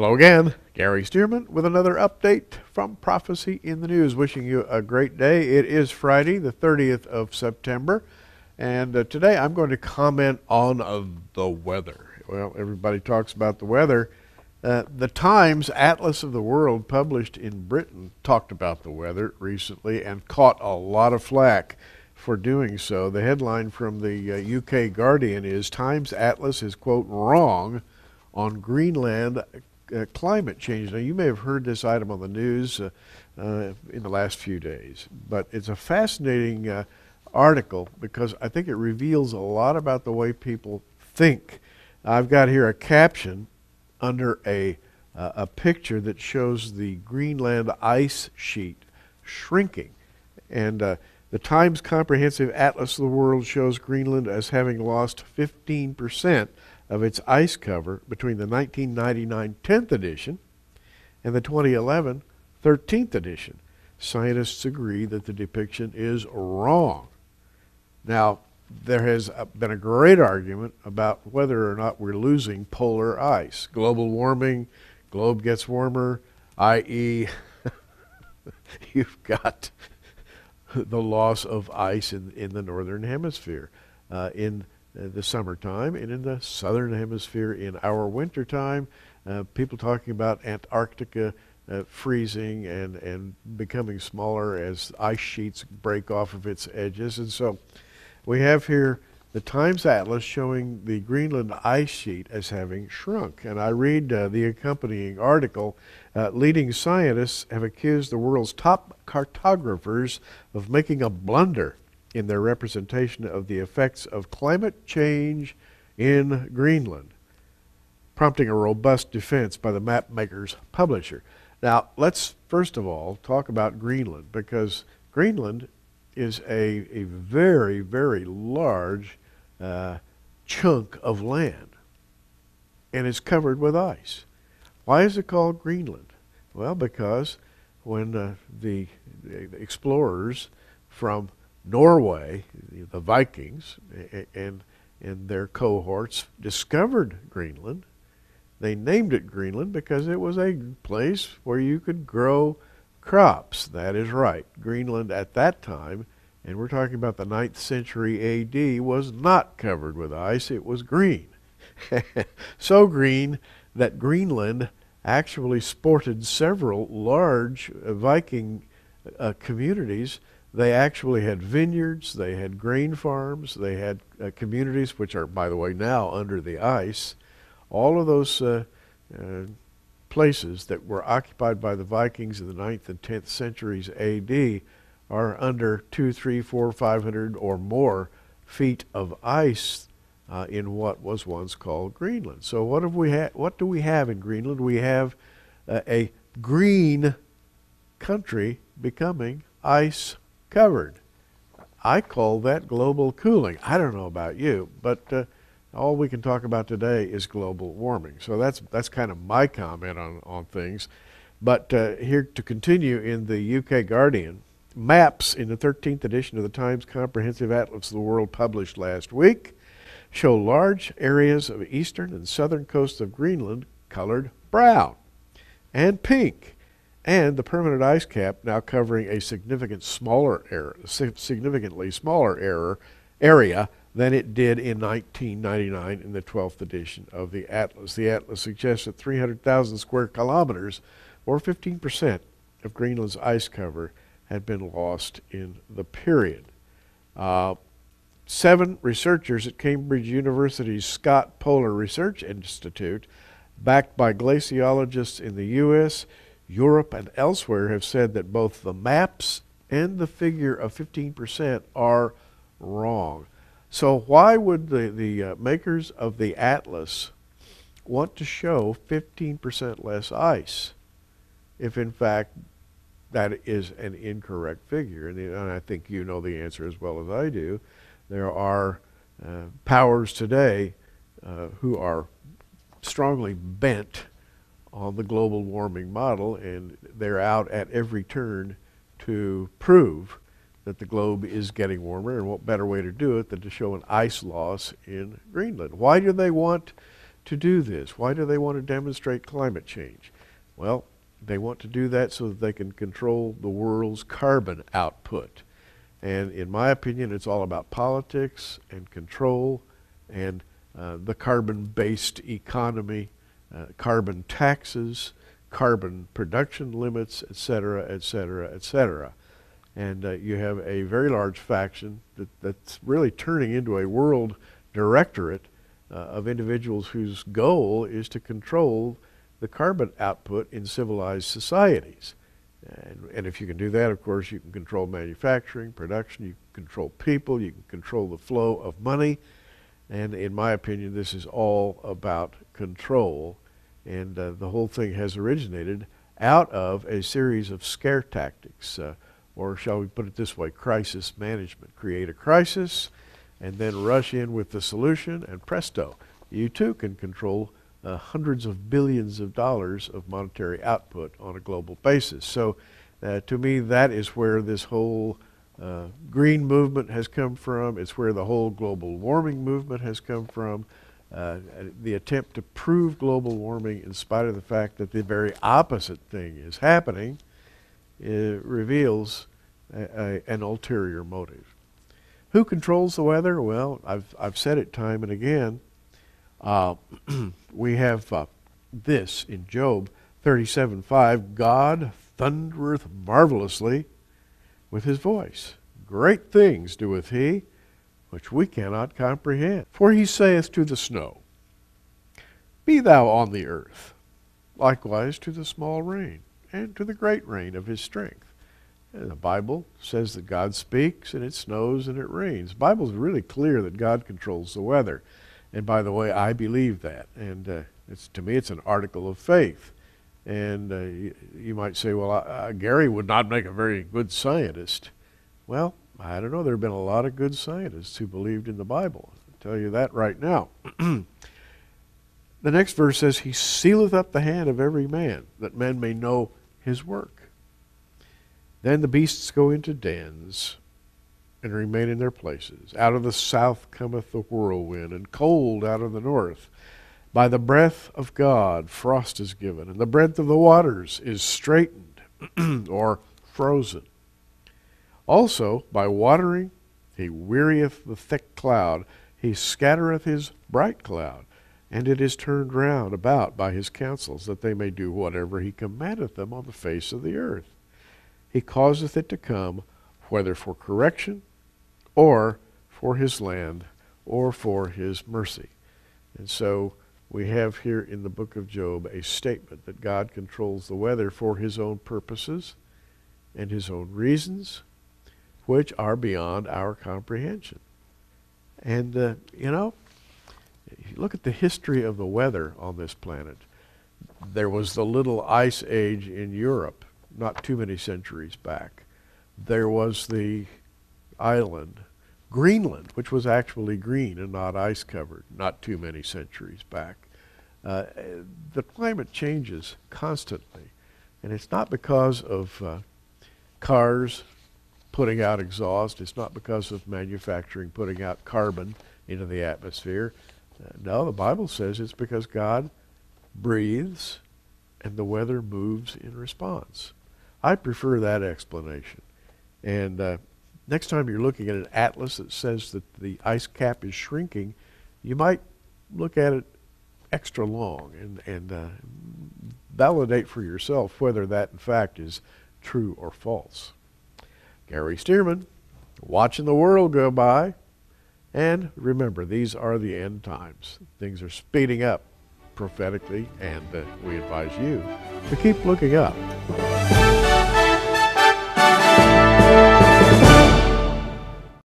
Hello again, Gary Stearman with another update from Prophecy in the News. Wishing you a great day. It is Friday, the 30th of September, and today I'm going to comment on the weather. Well, everybody talks about the weather. The Times Atlas of the World, published in Britain, talked about the weather recently and caught a lot of flack for doing so. The headline from the UK Guardian is, Times Atlas is, quote, wrong on Greenland climate change. Now, you may have heard this item on the news in the last few days, but it's a fascinating article because I think it reveals a lot about the way people think. I've got here a caption under a picture that shows the Greenland ice sheet shrinking. And the Times Comprehensive Atlas of the World shows Greenland as having lost 15% of its ice cover between the 1999 10th edition and the 2011 13th edition. Scientists agree that the depiction is wrong. Now, there has been a great argument about whether or not we're losing polar ice. Global warming, globe gets warmer, i.e., you've got the loss of ice in the northern hemisphere in the summertime, and in the southern hemisphere in our wintertime. People talking about Antarctica freezing and becoming smaller as ice sheets break off of its edges. And so we have here the Times Atlas showing the Greenland ice sheet as having shrunk. And I read the accompanying article. Leading scientists have accused the world's top cartographers of making a blunder in their representation of the effects of climate change in Greenland, prompting a robust defense by the map maker's publisher. Now, let's first of all talk about Greenland, because Greenland is a very, very large chunk of land, and it's covered with ice. Why is it called Greenland? Well, because when the explorers from Norway, the Vikings, and their cohorts discovered Greenland, they named it Greenland because it was a place where you could grow crops. That is right. Greenland at that time, and we're talking about the 9th century A.D., was not covered with ice. It was green. So green that Greenland actually sported several large Viking communities. They actually had vineyards, they had grain farms, they had communities which are, by the way, now under the ice. All of those places that were occupied by the Vikings in the 9th and 10th centuries A.D. are under 200, 300, 400, 500 or more feet of ice in what was once called Greenland. So what do we have in Greenland? We have a green country becoming ice covered. I call that global cooling. I don't know about you, but all we can talk about today is global warming. So that's kind of my comment on things. But here to continue, in the UK Guardian, maps in the 13th edition of the Times Comprehensive Atlas of the World, published last week, show large areas of eastern and southern coast of Greenland colored brown and pink, and the permanent ice cap now covering a significantly smaller area than it did in 1999 in the 12th edition of the Atlas. The Atlas suggests that 300,000 square kilometers, or 15% of Greenland's ice cover, had been lost in the period. 7 researchers at Cambridge University's Scott Polar Research Institute, backed by glaciologists in the U.S., Europe, and elsewhere, have said that both the maps and the figure of 15% are wrong. So why would the makers of the Atlas want to show 15% less ice if, in fact, that is an incorrect figure? And I think you know the answer as well as I do. There are powers today who are strongly bent on the global warming model, and they're out at every turn to prove that the globe is getting warmer, and what better way to do it than to show an ice loss in Greenland? Why do they want to do this? Why do they want to demonstrate climate change? Well, they want to do that so that they can control the world's carbon output. And in my opinion, it's all about politics and control and the carbon-based economy, carbon taxes, carbon production limits, etc., etc., etc. And you have a very large faction that's really turning into a world directorate of individuals whose goal is to control the carbon output in civilized societies. And if you can do that, of course, you can control manufacturing, production, you can control people, you can control the flow of money. And in my opinion, this is all about control. And the whole thing has originated out of a series of scare tactics, or shall we put it this way, crisis management. Create a crisis and then rush in with the solution, and presto, you too can control hundreds of billions of dollars of monetary output on a global basis. So to me, that is where this whole green movement has come from. It's where the whole global warming movement has come from. The attempt to prove global warming in spite of the fact that the very opposite thing is happening reveals an ulterior motive. Who controls the weather? Well, I've said it time and again. We have this in Job 37:5, God thundereth marvelously with his voice. Great things doeth he, which we cannot comprehend. For he saith to the snow, Be thou on the earth, likewise to the small rain, and to the great rain of his strength. And the Bible says that God speaks, and it snows, and it rains. The Bible's really clear that God controls the weather. And by the way, I believe that. And to me, it's an article of faith. And you might say, well, Gary would not make a very good scientist. Well, I don't know. There have been a lot of good scientists who believed in the Bible. I'll tell you that right now. The next verse says, He sealeth up the hand of every man, that men may know his work. Then the beasts go into dens and remain in their places. Out of the south cometh the whirlwind, and cold out of the north. By the breath of God frost is given, and the breadth of the waters is straitened, or frozen. Also by watering he wearieth the thick cloud, he scattereth his bright cloud, and it is turned round about by his counsels, that they may do whatever he commandeth them on the face of the earth. He causeth it to come, whether for correction, or for his land, or for his mercy. And so we have here in the book of Job a statement that God controls the weather for his own purposes and his own reasons, which are beyond our comprehension. And, you know, if you look at the history of the weather on this planet, there was the little ice age in Europe not too many centuries back. There was the island, Greenland, which was actually green and not ice covered, not too many centuries back. The climate changes constantly, and it's not because of cars putting out exhaust. It's not because of manufacturing putting out carbon into the atmosphere. No, the Bible says it's because God breathes and the weather moves in response. I prefer that explanation. And next time you're looking at an atlas that says that the ice cap is shrinking, you might look at it extra long and validate for yourself whether that in fact is true or false. Gary Stearman, watching the world go by. And remember, these are the end times. Things are speeding up prophetically, and we advise you to keep looking up.